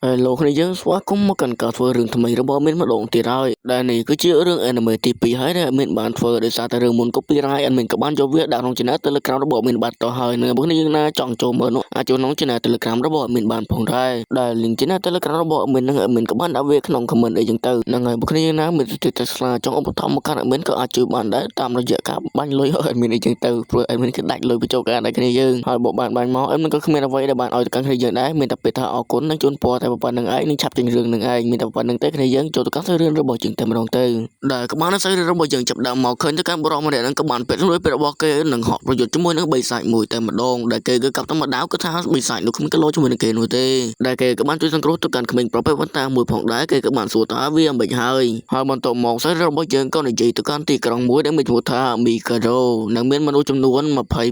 លោកនេះយើងស្វាគមន៍មកកាន់ការធ្វើរឿងថ្មីរបស់មានម្ដងទៀតហើយដែលនេះគឺជារឿង anime ទី2ហើយដែលមានបានធ្វើដោយសារតែរឿងមុន copyright admin ក៏បានយកវាដាក់ក្នុង channel Telegram របស់មានបានទៅហើយនៅបើនេះយើងណាចង់ចូលមើលនោះអាចចូលក្នុង channel Telegram របស់មានបានផងដែរដែល link channel Telegram របស់មាននឹង admin ក៏បានដាក់វាក្នុង comment អីចឹងទៅហ្នឹងហើយបើគ្នាយើងណាមានចិត្តតែស្លាចង់ឧបត្ថម្ភមកកាន់ admin ក៏អាចជួយបានដែរតាមរយៈការបាញ់លុយឲ្យ admin អីចឹងទៅព្រោះ admin គឺដាច់លុយបញ្ចូលការដែរគ្នាយើងហើយបើបានបាញ់មក admin ក៏គ្មានអ្វីដែលបានឲ្យទៅកាន់គ្នាយើងដែរមានតែពេលថាអរគុណនិងជូនពរតែប៉ុណ្្នឹងឯងនឹងឆាប់ចេញរឿងនឹងឯងមានតែប៉ុណ្្នឹងទេគ្នាយើងចូលទៅកាន់សាច់រឿងរបស់យើងតែម្ដងទៅដែលក៏បានសាច់រឿងរបស់យើងចាប់ដើមមកឃើញទៅកាន់បរិសម្នាក់ហ្នឹងក៏បានពេទ្យលួយពេលរបស់គេនឹងហក់ប្រយុទ្ធជាមួយនឹងបិសាចមួយតែម្ដងដែលគេគឺកាប់ទៅមកដាវគឺថាបិសាចនោះគ្មានគីឡូជាមួយនឹងគេនោះទេដែលគេក៏បានជួយសង្គ្រោះទៅកាន់ក្មេងប្រភេទវន្តាមួយផងដែរគេក៏បានសួរថាវាអំបិចហើយបន្ទាប់មកសាច់រឿងរបស់យើងក៏និយាយទៅកាន់ទីក្រុងមួយដែលមានឈ្មោះថាមីកាដូនិងមានមនុស្សចំនួន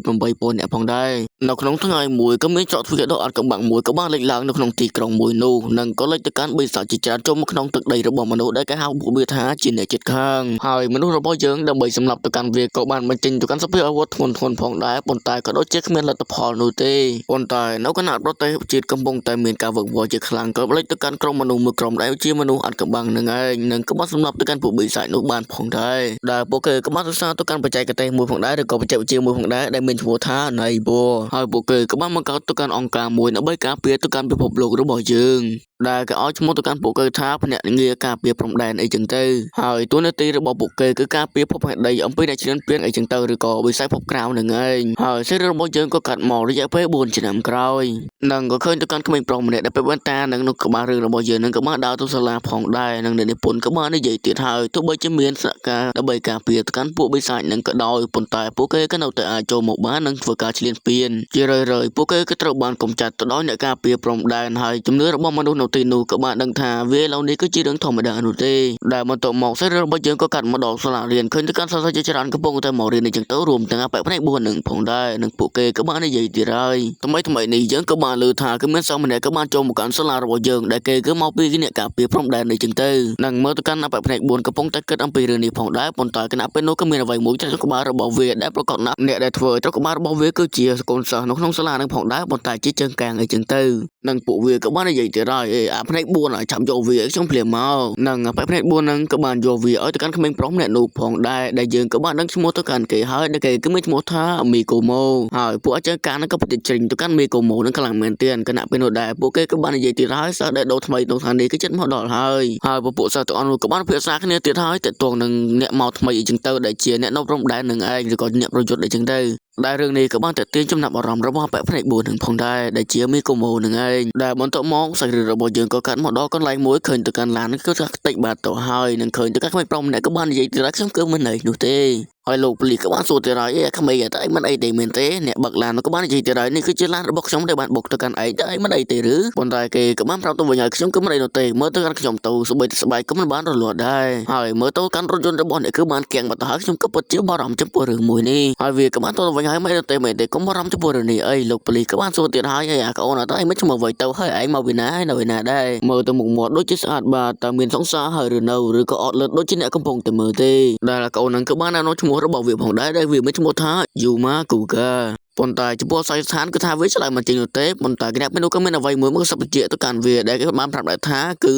28,000នាក់ផងដែរនៅក្នុងថ្ងៃមួយក៏មានចកទ្វារដ៏អត់កំបាំងមួយក៏បានលេចឡើងនៅក្នុងទីក្រុងមួយនោះនិងក៏លេចទៅកាន់បិសាចជាច្រើនចូលមកក្នុងទឹកដីរបស់មនុស្សដែលគេហៅពួកវាថាជាអ្នកចិត្តខាងហើយមនុស្សរបស់យើងដើម្បីសម្លាប់ទៅកាន់វាក៏បានបញ្ចេញទៅកាន់សភាអាវុធធ្ងន់ធ្ងរផងដែរប៉ុន្តែក៏ដូចជាគ្មានលទ្ធផលនោះទេប៉ុន្តែនៅគណៈប្រទេសជាតិកំពុងតែមានការវឹកវរជាខ្លាំងក៏លេចទៅកាន់ក្រុមមនុស្សមួយក្រុមដែលជាមនុស្សអត់កំបាំងនឹងឯងនិងក៏បានសម្លាប់ទៅកាន់ពួកបិសាចនោះបានផងដែរដែលពួកគេក៏បានសិក្សាទៅកាន់បច្ចេកទេសមួយផងដែរឬក៏បច្ចេកវិទ្យាមួយផងដែរដែលមានឈ្មោះថា Neighbor ហើយពួកគេក៏បានបង្កើតទៅកាន់អង្គការមួយដើម្បីការពារទៅកាន់ពិភពលោករបស់យើងដែលគេឲ្យឈ្មោះទៅកាន់ពួកគេថាភ្នាក់ងារការពារព្រំដែនអីចឹងទៅហើយតួនាទីរបស់ពួកគេគឺការពារភពផែនដីអំពីអ្នកឈ្លានពានអីចឹងទៅឬក៏វិស័យភពក្រៅនឹងឯងហើយសេរីរបស់យើងក៏កាត់មករយៈពេល4ឆ្នាំក្រោយនិងក៏ឃើញទៅកាន់ក្មេងប្រុសម្នាក់ដែលពេលបន្តានឹងនោះក្បាលរឿងរបស់យើងនឹងក៏បានដើរទៅសាលាផងដែរនិងអ្នកនិពន្ធក៏បាននិយាយទៀតហើយទោះបីជាមានសហការដើម្បីការពារទៅកាន់ពួកបិសាចនឹងក៏ដោយប៉ុន្តែពួកគេក៏នៅតែអាចចូលមកបាននិងធ្វើការឈ្លានពានជារឿយៗពួកគេក៏ត្រូវបានកំចាត់ទៅដោយអ្នកការពារព្រំដែនហើយជំនឿរបស់មនុស្សនៅទីនោះក៏បានដឹងថាវាឡូវនេះគឺជារឿងធម្មតានោះទេដែលបន្ទាប់មកសាច់រឿងរបស់យើងក៏កាត់មកដល់សាលារៀនឃើញទៅកាន់សិស្សជាច្រើនកំពុងតែមករៀនអញ្ចឹងទៅរួមទាំងអបិផ្នែក4នឹងផងដែរនិងពួកគេក៏បាននិយាយទៀតហើយថ្មីនេះយើងក៏បានលើថាគឺមានសិស្សម្នាក់ក៏បានចូលមកកាន់សាលារបស់យើងដែលគេគឺមកពីអ្នកការពារព្រំដែននេះអញ្ចឹងទៅនិងមើលទៅកាន់អបិផ្នែក4កំពុងតែគិតអំពីរឿងនេះផងដែរប៉ុន្តែគណៈពេលនោះក៏មានអ្វីមួយចុះក្បាលរបស់វាដែលប្រកបណាស់អ្នកដែលធ្វើចុះក្បាលរបស់វាគឺជាកូនសិស្សនៅក្នុងសាលានឹងផងដែរប៉ុន្តែជាជើងកាងអីចឹងទៅនិងពួកវាក៏បាននិយាយទៀតហើយអាផ្នែក4ឲ្យចាំយកវាខ្ញុំភ្លាមមកនិងអាផ្នែក4ហ្នឹងក៏បានយកវាឲ្យទៅកាន់ក្មេងប្រុសម្នាក់នោះផងដែរដែលយើងក៏បានដឹងឈ្មោះទៅកាន់គេហើយដែលគេគឺមានឈ្មោះថាមីកូម៉ូហើយពួកអាចារ្យការហ្នឹងក៏ប្រតិជ្រិញទៅកាន់មីកូម៉ូហ្នឹងខ្លាំងមែនទែនគណៈពេលនោះដែរពួកគេក៏បាននិយាយទៀតហើយសិស្សដែលដូរថ្មីក្នុងឋានីគឺចិត្តមកដល់ហើយពពួកសិស្សទាំងអស់នោះក៏បានភាសាគ្នាទៀតហើយតើតួងនឹងអ្នកមកថ្មីអីចឹងទៅដែលជាអ្នកនៅព្រំដែននឹងឯងឬក៏អ្នកប្រយុទ្ធអីចឹងទៅដែលរឿងនេះក៏បានទាក់ទាញចំណាប់អារម្មណ៍របស់បេក្ខផ្នែក4នឹងផងដែរដែលជាមីកូម៉ូនឹងឯងដែលបន្ទាប់មកសាច់រឿងរបស់យើងក៏កាត់មកដល់កន្លែងមួយឃើញទៅកាន់ឡានគឺថាខ្ទេចបាត់ទៅហើយនឹងឃើញទៅកាន់ក្មេងប្រុសម្នាក់ក៏បាននិយាយទៅថាខ្ញុំគឺមិនណៃនោះទេហើយលោកប៉ូលីសក៏បានសួរទៅហើយក្មេងតែមិនអីទេមែនទេអ្នកបើកឡានក៏បាននិយាយទៅហើយនេះគឺជាឡានរបស់ខ្ញុំដែលបានបុកទៅកាន់ឯងតែមិនអីទេឬប៉ុន្តែគេក៏បានប្រាប់ទៅវិញហើយខ្ញុំគឺមិនអីនោះទេមើលទៅកាន់ខ្ញុំទៅស្បែកក៏មិនបានរលត់ដែរហើយមើលទៅកាន់រថយន្តរបស់អ្នកគឺបានគៀងបាត់ទៅហើយខ្ញុំក៏ពិតជាបារម្ភចំពោះរឿងមួយនេះហើយវាក៏បានទៅវិញហើយមិនទេមែនទេកុំបារម្ភចំពោះរឿងនេះអីលោកប៉ូលីសក៏បានសួរទៀតហើយអាកូនអត់ឯងមិនឈ្មោះអ្វីទៅហើយឯងមកពីណាហើយនៅឯណាដែរមើលទៅមុខមាត់ដូចជាស្អាតបាតតែមានសង្សារហើយឬនៅឬក៏អត់លឺដូចជាអ្នកកំពុងតែមើលទេដែលកូននឹងក៏បាននៅឈ្មោះរបស់វាផងដែរដែលវាមានឈ្មោះថាយូម៉ាគូកាប៉ុន្តែចំពោះសាយស្ថានគឺថាវាឆ្លើយមិនចេញនោះទេប៉ុន្តែគណៈពេលនោះក៏មានអ្វីមួយមកសពជាទៅកាន់វាដែលគេបានប្រាប់ដែរថាគឺ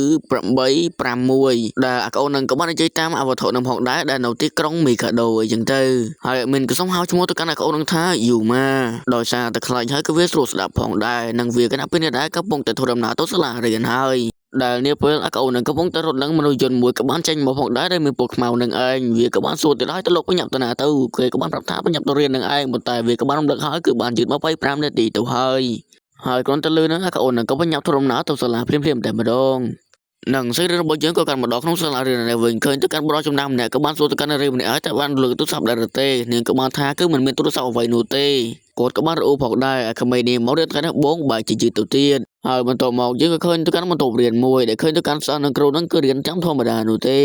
851ដែលអាកូននឹងក៏បាននិយាយតាមអវត្ថុនឹងផងដែរដែលនៅទីក្រុងមីកាដូអីចឹងទៅហើយមានក៏សុំហៅឈ្មោះទៅកាន់អាកូននឹងថាយូម៉ាដោយសារតែខ្លាចហើយក៏វាស្រួលស្ដាប់ផងដែរនិងវាគណៈពេលនេះដែរកំពុងតែធ្វើដំណើរទៅសាលារៀនហើយដែលនាពេលអាកូននឹងកំពុងតែរត់នឹងមនុស្សយន្តមួយក៏បានចេញមកផងដែរដែលមានពណ៌ខ្មៅនឹងឯងវាក៏បានសួរទៅហើយទៅលោកបញ្ញាប់ទៅណាទៅគេក៏បានប្រាប់ថាបញ្ញាប់ទៅរៀននឹងឯងប៉ុន្តែវាក៏បានរំលឹកហើយគឺបានយឺតមក25នាទីទៅហើយគ្រាន់តែលឺនឹងអាកូននឹងក៏បញ្ញាប់ធ្វើដំណើរទៅសាលាភ្លាមតែម្ដងនឹងសេរីរបស់យើងក៏កាន់មកដល់ក្នុងសាលារៀននេះវិញឃើញទៅកាន់បរិចំណាំម្នាក់ក៏បានសួរទៅកាន់នារីម្នាក់ហើយតែបានលើកទូរស័ព្ទដែរទេនាងក៏បានថាគឺមិនមានទូរស័ព្ទអ្វីនោះទេគាត់ក៏បានរអ៊ូផងដែរអាក្មេងនេះមករៀនថ្ងៃនេះបងបែរជាយឺតទៅទៀតហើយបន្ទាប់មកយើងក៏ឃើញទៅកាន់បន្ទប់រៀនមួយដែលឃើញទៅកាន់សិស្សនិងគ្រូនឹងគឺរៀនចាំធម្មតានោះទ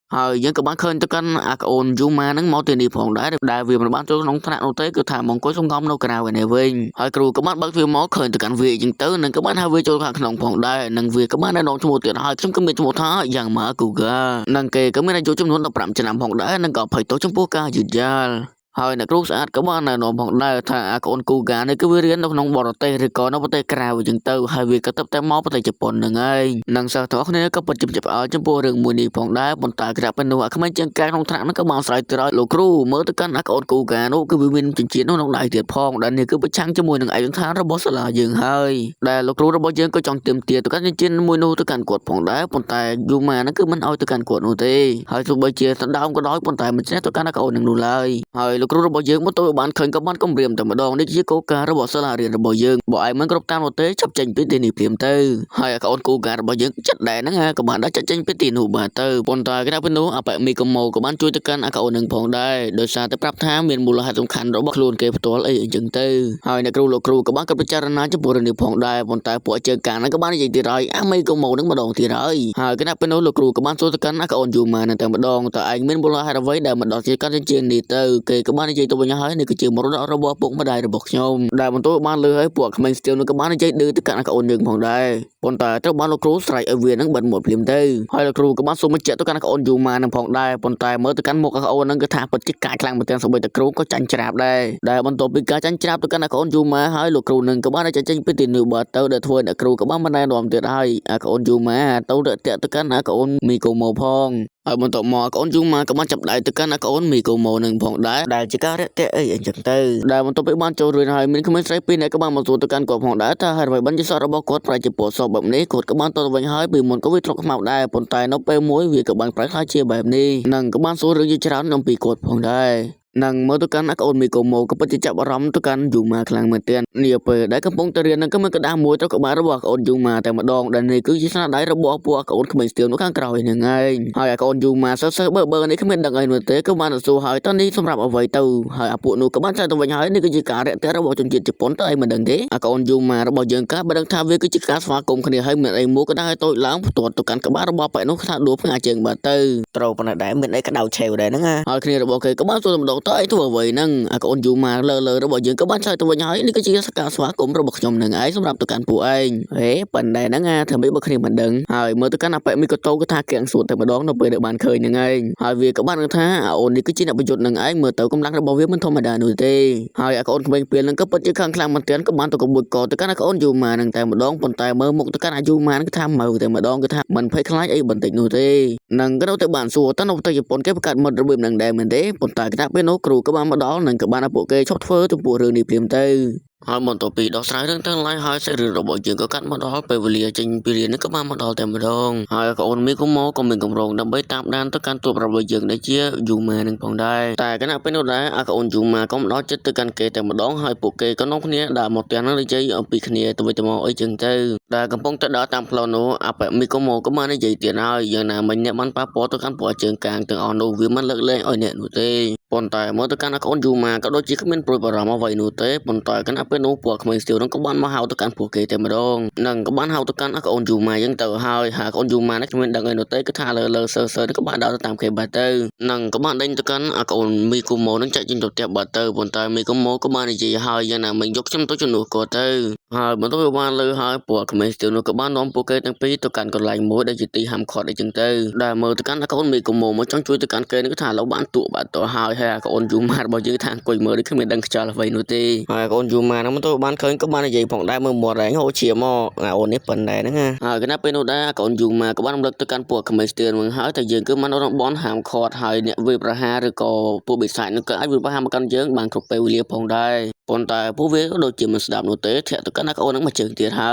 េហើយយើងក៏បានឃើញទៅកាន់អាកូនយូម៉ានឹងមកទីនេះផងដែរដែលវាមិនបានចូលក្នុងថ្នាក់នោះទេគឺថាមកអង្គុយសំងំនៅក្រៅឯនេះវិញហើយគ្រូក៏បានបើកវាមកឃើញទៅកាន់វាអញ្ចឹងទៅនឹងក៏បានហៅវាចូលខាងក្នុងផងដែរនិងវាក៏បានណែនាំឈ្មោះទៀតហើយខ្ញុំក៏មានឈ្មោះថាយ៉ាងម៉ាគូកានិងគេក៏មានអាយុចំនួន15ឆ្នាំផងដែរនិងក៏ភ័យទោសចំពោះការយឺតយ៉ាវ ហើយអ្នកគ្រូស្អាតក៏បានណែនាំផងដែរថាកូនគូហ្គានេះគឺវារៀននៅក្នុងបរទេសឬក៏នៅប្រទេសក្រៅអញ្ចឹងទៅហើយវាក៏ទៅតែមកប្រទេសជប៉ុនហ្នឹងហើយនិងសិស្សទាំងអស់គ្នាក៏ពិតជាផ្អើលចំពោះរឿងមួយនេះផងដែរប៉ុន្តែគណៈពេលនោះក្មេងជាងការក្នុងថ្នាក់ហ្នឹងក៏បានស្រ័យទៅឲ្យលោកគ្រូមើលទៅកាន់កូនគូហ្គានោះគឺវាមានចិញ្ចៀននៅក្នុងដៃទៀតផងដែលនេះគឺប្រឆាំងជាមួយនឹងឯកសណ្ឋានរបស់សាលាយើងហើយដែលលោកគ្រូរបស់យើងក៏ចង់ទាមទារទៅកាន់ចិញ្ចៀនមួយនោះទៅកាន់គាត់ផងដែរប៉ុន្តែយូម៉ាហ្នឹងគឺមិនឲ្យទៅកាន់គាត់នោះទេហើយទោះបីជាសណ្ដោមក៏ដោយប៉ុន្តែមិនចេះទៅកាន់កូននឹងនោះឡើយហើយលោកគ្រូរបស់យើងមកទៅបានឃើញក៏បានគម្រាមតែម្ដងនេះជាគោលការណ៍របស់សាលារៀនរបស់យើងបើឯងមិនគ្រប់តាមនោះទេចាប់ចេញពីទីនេះព្រាមទៅហើយកូនគូហ្គារបស់យើងចិត្តដែរហ្នឹងក៏បានដាក់ចាត់ចេញពីទីនោះបាទទៅប៉ុន្តែគណៈពេលនោះអបមីកូម៉ូក៏បានជួយទៅកាន់កូននឹងផងដែរដោយសារតែប្រាប់ថាមានមូលហេតុសំខាន់របស់ខ្លួនគេផ្ទាល់អីអញ្ចឹងទៅហើយអ្នកគ្រូលោកគ្រូក៏បានគិតពិចារណាចំពោះរឿងនេះផងដែរប៉ុន្តែពួកជើងកាងហ្នឹងក៏បាននិយាយទៀតហើយមីកូម៉ូនឹងម្ដងទៀតហើយគណៈពេលនោះលោកគ្រូក៏បានសួរទៅកាន់កូនយូម៉ានឹងតែម្ដងតើឯងមានមូលហេតុអ្វីដែលមកដល់ជាកាន់ចិញ្ចៀននេះទៅគេក៏បាននិយាយទៅវិញហើយនេះគឺជាមរតករបស់ពុកម្ដាយរបស់ខ្ញុំដែលបន្ទោបានលើឲ្យពួកក្មេងស្ទៀវនោះក៏បាននិយាយឌឺទៅកាន់កូនយើងផងដែរប៉ុន្តែត្រូវបានលោកគ្រូស្រែកឲ្យវានឹងបិទមាត់ភ្លាមទៅហើយលោកគ្រូក៏បានសូមបញ្ជាក់ទៅកាន់កូនយូម៉ានឹងផងដែរប៉ុន្តែមើលទៅកាន់មុខកូននឹងគឺថាពិតជាកាចខ្លាំងមែនទែនសូម្បីតែគ្រូក៏ចាញ់ច្រាបដែរដែលបន្ទាប់ពីការចាញ់ច្រាបទៅកាន់កូនយូម៉ាហើយលោកគ្រូនឹងក៏បានចាញ់ចេញពីទីនោះបាទទៅដែលធ្វើអ្នកគ្រូក៏បានណែនាំទៀតហើយកូនយូម៉ាទៅតាក់ទៅកាន់កូនមីកូម៉ូផងហើយបន្ទាប់មកកូនយូម៉ាក៏បានចាប់ដៃទៅកាន់កូនមីកូម៉ូនឹងផងដែរដែលជាការរាក់ទាក់អីអញ្ចឹងទៅដែលបន្ទាប់ពីបានចូលរៀនហើយមានក្មេងស្រីពីរនាក់ក៏បានមកសួរទៅកាន់គាត់ផងដែរថាហេតុអ្វីបានជាសក់របស់គាត់ប្រែជាពណ៌សបែបនេះគាត់ក៏បានទៅវិញហើយពីមុនក៏វាធ្លាប់ខ្មៅដែរប៉ុន្តែនៅពេលមួយវាក៏បានប្រែក្លាយជាបែបនេះនិងក៏បានសួររឿងជាច្រើនអំពីគាត់ផងដែរនឹងមើលទៅកាន់កូនមីកូម៉ូក៏ពិតជាចាប់អារម្មណ៍ទៅកាន់យូម៉ាខ្លាំងមែនទែននាពេលដែលកំពុងតែរៀននឹងក៏មានកដាស់មួយទៅក្បាលរបស់កូនយូម៉ាតែម្ដងដែលនេះគឺជាស្នាដៃរបស់ពួកកូនក្មេងស្ទៀវនៅខាងក្រោយហ្នឹងឯងហើយកូនយូម៉ាសើបើនេះគ្មានដឹងអីនោះទេក៏បានសួរហើយតើនេះសម្រាប់អ្វីទៅហើយពួកនោះក៏បានចែកទៅវិញហើយនេះគឺជាការរាក់ទាក់របស់ជនជាតិជប៉ុនតើឯងមិនដឹងទេកូនយូម៉ារបស់យើងក៏បានដឹងថាវាគឺជាការស្វាគមន៍គ្នាហើយមានអីមួយក៏ដែរតូចឡើងផ្ទាត់ទៅកាន់ក្បាលរបស់ប៉ែនោះថាដួលផ្ងាជើងបាទទៅត្រូវប៉ុណ្ណេះដែរមានអីក្តៅឆេវដែរហ្នឹងហើយគ្នារបស់គេក៏បានសួរម្ដងតើឯងធ្វើអ្វីហ្នឹងកូនយូម៉ាលើរបស់យើងក៏បានឆ្លើយទៅវិញហើយនេះគឺជាសកម្មស្វាគមន៍របស់ខ្ញុំនឹងឯងសម្រាប់ទៅកាន់ពួកឯងហេប៉ុន្តែហ្នឹងធ្វើម៉េចបើគ្នាមិនដឹងហើយមើលទៅកាន់អបមីកូតូក៏ថាគាំងសួតតែម្ដងនៅពេលដែលបានឃើញហ្នឹងឯងហើយវាក៏បានថាអូននេះគឺជាអ្នកប្រយុទ្ធនឹងឯងមើលទៅកម្លាំងរបស់វាមិនធម្មតានោះទេហើយកូនក្មេងពេលហ្នឹងក៏ពិតជាខឹងខ្លាំងមែនទែនក៏បានទៅកបួយកទៅកាន់កូនយូម៉ាហ្នឹងតែម្ដងប៉ុន្តែមើលមុខទៅកាន់យូម៉ាហ្នឹងគឺថាមើលតែម្ដងគឺថាមិនភ័យខ្លាចអីបន្តិចនោះទេនឹងក៏នៅតែបានសួរតើនៅប្រទេសជប៉ុនគេបង្កើតមិត្តរបៀបហ្នឹងដែរមែនទេប៉ុន្តែគណៈពេលនោះគ្រូក៏បានមកដល់នឹងក៏បានឲ្យពួកគេឈប់ធ្វើចំពោះរឿងនេះព្រាមទៅហើយបន្ទាប់ពីដោះស្រាយរឿងទាំងឡាយហើយសាច់រឿងរបស់យើងក៏កាត់មកដល់ពេលវេលាចេញពីរៀននេះក៏បានមកដល់តែម្ដងហើយកូនមីកូម៉ូក៏មានកម្រងដើម្បីតាមដានទៅកាន់ទូបរបស់យើងដែលជាយូម៉ានឹងផងដែរតែគណៈពេលនោះដែរកូនយូម៉ាក៏មកដល់ចិត្តទៅកាន់គេតែម្ដងហើយពួកគេក៏នាំគ្នាដើរមកទាំងនឹងនិយាយអំពីគ្នាទៅវិញទៅមកអីចឹងទៅដែលកំពុងតែដើរតាមផ្លូវនោះមីកូម៉ូក៏បាននិយាយទៀតហើយយ៉ាងណាមិញអ្នកបានប៉ះពាល់ទៅកាន់ពួកជើងកាងទាំងអស់នោះវាមិនលើកលែងឲ្យអ្នកនោះទេប៉ុន្តែមើលទៅកាន់កូនយូម៉ាក៏ដូចជាគ្មានព្រួយបារម្ភអ្វីនោះទេប៉ុន្តែគណៈពេលនោះពួកក្មេងស្ទៀវនឹងក៏បានមកហៅទៅកាន់ពួកគេតែម្ដងនឹងក៏បានហៅទៅកាន់កូនយូម៉ាយ៉ាងទៅហើយកូនយូម៉ានេះគ្មានដឹងអីនោះទេគឺថាលើសើក៏បានដើរទៅតាមគេបាទទៅនឹងក៏បានដេញទៅកាន់កូនមីកូម៉ូនឹងចាក់ចេញទៅផ្ទះបាទទៅប៉ុន្តែមីកូម៉ូក៏បាននិយាយហើយយ៉ាងណាមិនយកខ្ញុំទៅជំនួសគាត់ទៅហើយបន្ទាប់ពីបានលើហើយពួកក្មេងស្ទៀវនោះក៏បាននាំពួកគេទាំងពីរទៅកាន់កន្លែងមួយដែលជាទីហាមឃាត់អីចឹងទៅដែលមើលទៅកាន់កូនមីកូម៉ូមកចង់ជួយទៅកាន់គេនឹងថាលោកបានទូបាទទៅហើយកូនយូម៉ារបស់យើងថាអង្គុយមើលដូចគ្មានដឹងខ្យល់អ្វីនោះទេហើយកូនយូម៉ាហ្នឹងទៅបានឃើញក៏បាននិយាយផងដែរមើលមាត់រែងហូរឈាមមកអូននេះប៉ុណ្ណេះហ្នឹងហើយគណៈពេលនោះដែរកូនយូម៉ាក៏បានរំលឹកទៅកាន់ពួកក្មេងស្ទៀវនឹងហើយតែយើងគឺមិនរំបន់ហាមឃាត់ហើយអ្នកវាប្រហារឬក៏ពួកបិសាចនឹងក៏អាចវាប្រហារមកកាន់យើងបានគ្រប់ពេលវេលាផងដែរប៉ុន្តែពួកវាក៏ដូចជាមិនស្ដាប់នោះទេធាក់ទៅកាន់កូននឹងមកជើងទៀតហើ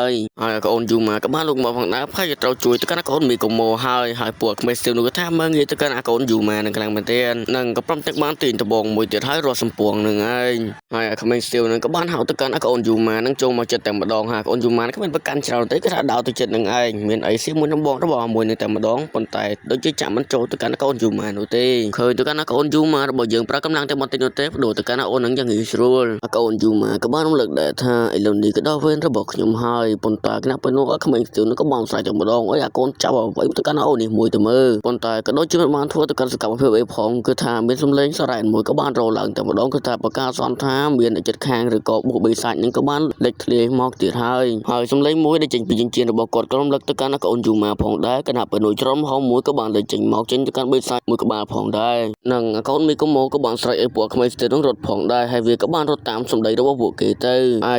យកូនយូម៉ាក៏បានលោកមកផងដែរផាច់ត្រូវជួយទៅកាន់កូនមីកូម៉ូហើយពួកក្មេងស្ទៀវនោះក៏ថាមើងងាយទៅកាន់កូនយូម៉ានឹងខ្លាំងមែនទែននឹងក៏ព្រមទាំងបានទាញដបងមួយទៀតហើយរស់សម្ពងនឹងឯងហើយក្មេងស្ទៀវនឹងក៏បានហៅទៅកាន់កូនយូម៉ានឹងចូលមកចិត្តតែម្ដងហើយកូនយូម៉ានឹងគ្មានប្រកាន់ច្រើនទេគឺថាដើរទៅចិត្តនឹងឯងមានអីសៀមួយដំបងរបស់មួយនឹងតែម្ដងប៉ុន្តែដូចជាចាំមិនចូលទៅកាន់កូនយូម៉ានោះទេឃើញទៅកាន់កូនយូម៉ារបស់យើងប្រើកម្លាំងតែបន្តិចនោះទេបដូរទៅកាន់អូននឹងយ៉ាងងាយស្រួលកូន អូនយូម៉ាក៏បានរំលឹកដែរថាឥឡូវនេះក៏ដល់វេនរបស់ខ្ញុំហើយប៉ុន្តែគណៈពេលនោះក្មេងស្ទើរនោះក៏បងស្រ័យតែម្ដងអើយអាកូនចាប់អ្វីទៅកាន់អូននេះមួយទៅមើលប៉ុន្តែក៏ដូចជាមិនបានធ្វើទៅកាន់សកម្មភាពអីផងគឺថាមានសម្លេងសារ៉ែនមួយក៏បានរោឡើងតែម្ដងគឺថាប្រកាសសន្មថាមានចិត្តខាងឬក៏បុកបិសាចនឹងក៏បានលេចធ្លាយមកទៀតហើយសម្លេងមួយដែលចេញពីចិញ្ចៀនរបស់គាត់ក៏រំលឹកទៅកាន់កូនយូម៉ាផងដែរគណៈពេលនោះច្រំហោមួយក៏បានលេចចេញមកចេញទៅកាន់បិសាចមួយក្បាលផងដែរនិងកូនមីកូម៉ូក៏បានស្រែកឲ្យពួកក្មេងស្ទើរនឹងរត់ផងដែរហើយវាក៏បានរត់តាមសម្ដីរបស់ពួកគេទៅ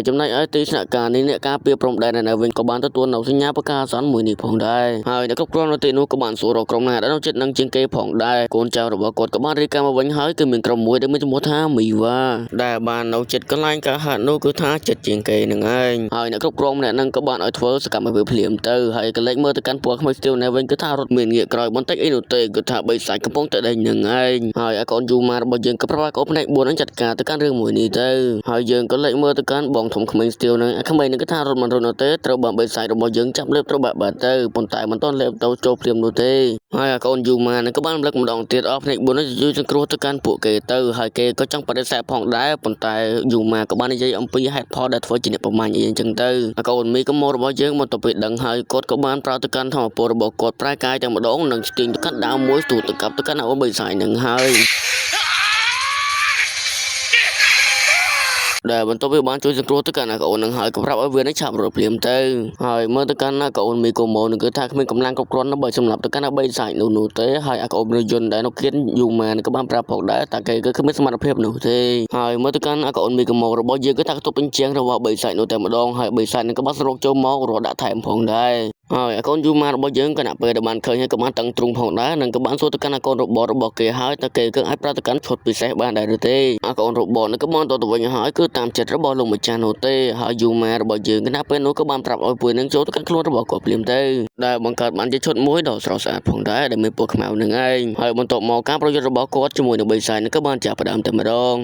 ចំណែកឯទីស្នាក់ការនេះអ្នកការពារព្រំដែននៅវិញក៏បានទទួលនៅសញ្ញាប្រកាសអាសន្នមួយនេះផងដែរហើយអ្នកគ្រប់គ្រងនៅទីនោះក៏បានសួររកក្រុមណាដែលនៅចិត្តនឹងជាងគេផងដែរកូនចៅរបស់គាត់ក៏បានរៀបការមកវិញហើយគឺមានក្រុមមួយដែលមានឈ្មោះថាមីវ៉ាដែលបាននៅចិត្តកន្លែងការហាត់នោះគឺថាចិត្តជាងគេនឹងឯងហើយអ្នកគ្រប់គ្រងម្នាក់នឹងក៏បានឲ្យធ្វើសកម្មភាពភ្លាមទៅហើយក៏លេចមើលទៅកាន់ពួកក្មេងស្ទើរនៅវិញគឺថារត់មានងាកក្រោយបន្តិចអីនោះទេគឺថាបីសាច់កំពុងតែដេញនឹងឯងហើយកូនយូម៉ារបស់យើងក៏ប្រាប់ឲ្យកូនផ្នែក4នឹងចាត់ការទៅកាន់រឿងមួយនេះទៅហើយយើងក៏លេចមើលទៅកាន់បងធំក្មេងស្ទើរនឹងក្មេងនឹងគឺថារត់មិនរត់នោះទេត្រូវបានបីសាច់របស់យើងចាប់លេបត្រូវបាត់ទៅប៉ុន្តែមិនទាន់លេបទៅចូលព្រាមនោះទេហើយកូនយូម៉ានឹងក៏បានរំលឹកម្ដងទៀតអស់ផ្នែក4នឹងជួយសង្គ្រោះទៅកាន់ពួកគេទៅហើយគេក៏ចង់បដិសេធផងដែរប៉ុន្តែយូម៉ាក៏បាននិយាយអំពីហេតុផលដែលធ្វើជាអ្នកប្រមាញ់អីចឹងទៅកូនមីក៏មករបស់យើងមកទៅពេលដឹងហើយគាត់ក៏បានប្រើទៅកាន់ធម្មពលរបស់គាត់ប្រែកាយតែម្ដងនឹងស្ទីងទៅកាន់ដាវមួយស្ទូតទៅកាប់ទៅកាន់អូនបីសាច់នឹងហើយដែលបន្ទាប់ពីបានជួយសង្គ្រោះទៅកាន់កូននឹងហើយក៏ប្រាប់ឲ្យវានឹងឆាប់រត់ភ្លាមទៅហើយមើលទៅកាន់កូនមីកូម៉ូនឹងគឺថាគ្មានកម្លាំងគ្រប់គ្រាន់ដើម្បីសម្លាប់ទៅកាន់បីសាច់នោះទេហើយកូនរយន្តដែលនៅគៀនយូម៉ានឹងក៏បានប្រាប់ផងដែរតែគេគឺគ្មានសមត្ថភាពនោះទេហើយមើលទៅកាន់កូនមីកូម៉ូរបស់យើងគឺថាទប់បញ្ជាំងរបស់បីសាច់នោះតែម្ដងហើយបីសាច់នឹងក៏បានសរុបចូលមករត់ដាក់ថែមផងដែរហើយកូនយូម៉ារបស់យើងគណៈពេលដែលបានឃើញហើយក៏បានតឹងទ្រូងផងដែរនិងក៏បានសួរទៅកាន់កូនរបស់គេហើយតើគេគឺអាចប្រើទៅកាន់ឈុតពិសេសបានដែរឬទេកូនរបស់នឹងក៏បានទៅវិញហើយគឺតាមចិត្តរបស់លោកម្ចាស់នោះទេហើយយូម៉ារបស់យើងគណៈពេលនោះក៏បានប្រាប់ឲ្យពួកនឹងចូលទៅកាន់ខ្លួនរបស់គាត់ភ្លាមទៅដែលបង្កើតបានជាឈុតមួយដ៏ស្រស់ស្អាតផងដែរដែលមានពណ៌ខ្មៅនឹងឯងហើយបន្ទាប់មកការប្រយុទ្ធរបស់គាត់ជាមួយនឹងបិសាចនឹងក៏បានចាប់ផ្ដើមតែម្ដង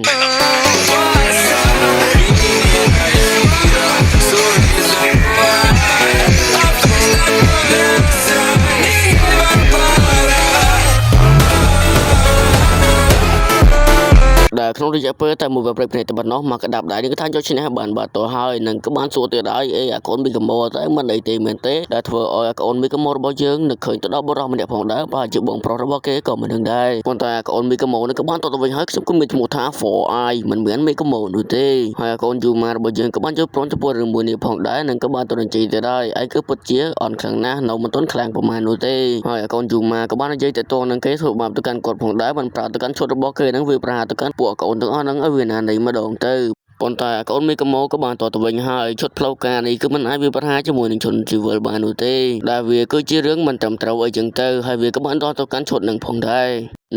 ដែលក្នុងរយៈពេលតែមួយប្រេកភ្នែកតែប៉ុណ្ណោះមកកដាប់ដៃនេះគឺថាយកឈ្នះបានបាត់ទៅហើយនឹងក៏បានសួរទៀតហើយកូនមីកូម៉ូតែមិនអីទេមែនទេដែលធ្វើឲ្យកូនមីកូម៉ូរបស់យើងនឹកឃើញទៅដល់បុរសម្នាក់ផងដែរបើជាបងប្រុសរបស់គេក៏មិននឹងដែរប៉ុន្តែកូនមីកូម៉ូនឹងក៏បានទៅវិញហើយខ្ញុំក៏មានឈ្មោះថា 4i មិនមែនមីកូម៉ូនោះទេហើយកូនយូម៉ារបស់យើងក៏បានចូលព្រមចំពោះរឿងមួយនេះផងដែរនឹងក៏បានទៅបញ្ជាទៀតហើយឯគឺពិតជាអន់ខ្លាំងណាស់នៅមិនទាន់ខ្លាំងប្រមាណនោះទេហើយកូនយូម៉ាក៏បាននិយាយទៅតងនឹងគេធ្វើបាបទៅកាន់គាត់ផងដែរបានប្រើទៅកាន់ឈុតរបស់គេនឹងវាប្រហារទៅកាន់ពួកកូនទាំងអស់នឹងឲ្យវាណានៃម្ដងទៅប៉ុន្តែកូនមីកូម៉ូក៏បានតទៅវិញហើយឈុតផ្លូវការនេះគឺមិនអាចវាប្រហារជាមួយនឹងជនជីវិលបាននោះទេដែលវាគឺជារឿងមិនត្រឹមត្រូវអីចឹងទៅហើយវាក៏បានតទៅកាន់ឈុតនឹងផងដែរ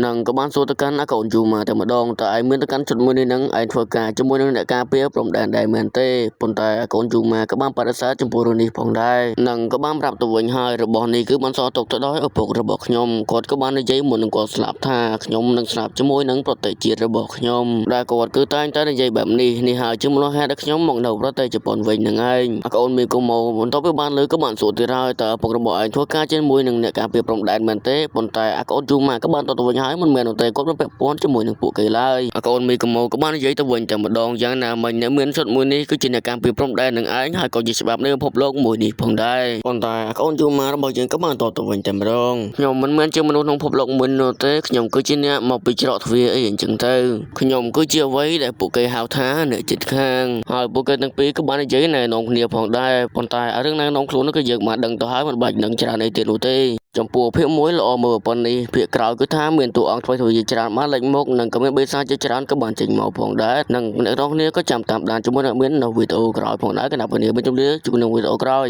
នឹងក៏បានសួរទៅកាន់កូនយូម៉ាតែម្ដងតើឯងមានទៅកាន់ឈុតមួយនេះនឹងឯងធ្វើការជាមួយនឹងអ្នកការពារព្រំដែនដែរមែនទេប៉ុន្តែកូនយូម៉ាក៏បានបដិសេធចំពោះរឿងនេះផងដែរនឹងក៏បានប្រាប់ទៅវិញហើយរបស់នេះគឺបានសល់ទុកទៅដោយឪពុករបស់ខ្ញុំគាត់ក៏បាននិយាយមុននឹងគាត់ស្លាប់ថាខ្ញុំនឹងស្លាប់ជាមួយនឹងប្រទេសជាតិរបស់ខ្ញុំដែលគាត់គឺតែងតែនិយាយបែបនេះហើយជាមូលហេតុដែលខ្ញុំមកនៅប្រទេសជប៉ុនវិញនឹងឯងកូនមីកូម៉ូបន្ទាប់ពីបានលើក៏បានសួរទៀតហើយតើឪពុករបស់ឯងធ្វើការជាមួយនឹងអ្នកការពារព្រំដែនមែនទេប៉ុន្តែកូនយូម៉ាក៏បានទៅវិញហើយមិនមែននោះទេគាត់មិនពាក់ព័ន្ធជាមួយនឹងពួកគេឡើយកូនមីកូម៉ូក៏បាននិយាយទៅវិញតែម្ដងយ៉ាងណាមិញអ្នកមានសិទ្ធិមួយនេះគឺជាអ្នកការពារព្រំដែននឹងឯងហើយក៏ជាច្បាប់នៃពិភពលោកមួយនេះផងដែរប៉ុន្តែកូនយូម៉ារបស់យើងក៏បានទៅវិញតែម្ដងខ្ញុំមិនមែនជាមនុស្សក្នុងពិភពលោកមួយនោះទេខ្ញុំគឺជាអ្នកមកពីច្រកទ្វារអីអញ្ចឹងទៅខ្ញុំគឺជាអ្វីដែលពួកគេហៅថាអ្នកចិត្តខាងហើយពួកគេទាំងពីរក៏បាននិយាយណែនាំគ្នាផងដែរប៉ុន្តែរឿងណែនាំខ្លួននោះគឺយើងបានដឹងទៅហើយមិនបាច់នឹងច្រើនអីទៀតនោះទេចំពោះភាគមួយល្អមើលប៉ុណ្នេះភាគក្រោយគឺថាមានតួអង្គថ្មីៗជាច្រើនបានលេចមុខនិងក៏មានបិសាចជាច្រើនក៏បានចេញមកផងដែរនិងអ្នកនរគ្នាក៏ចាំតាមដានជាមួយនឹងមាននៅវីដេអូក្រោយផងដែរគណៈពេលនេះបញ្ចប់លាជួបនឹងវីដេអូក្រោយ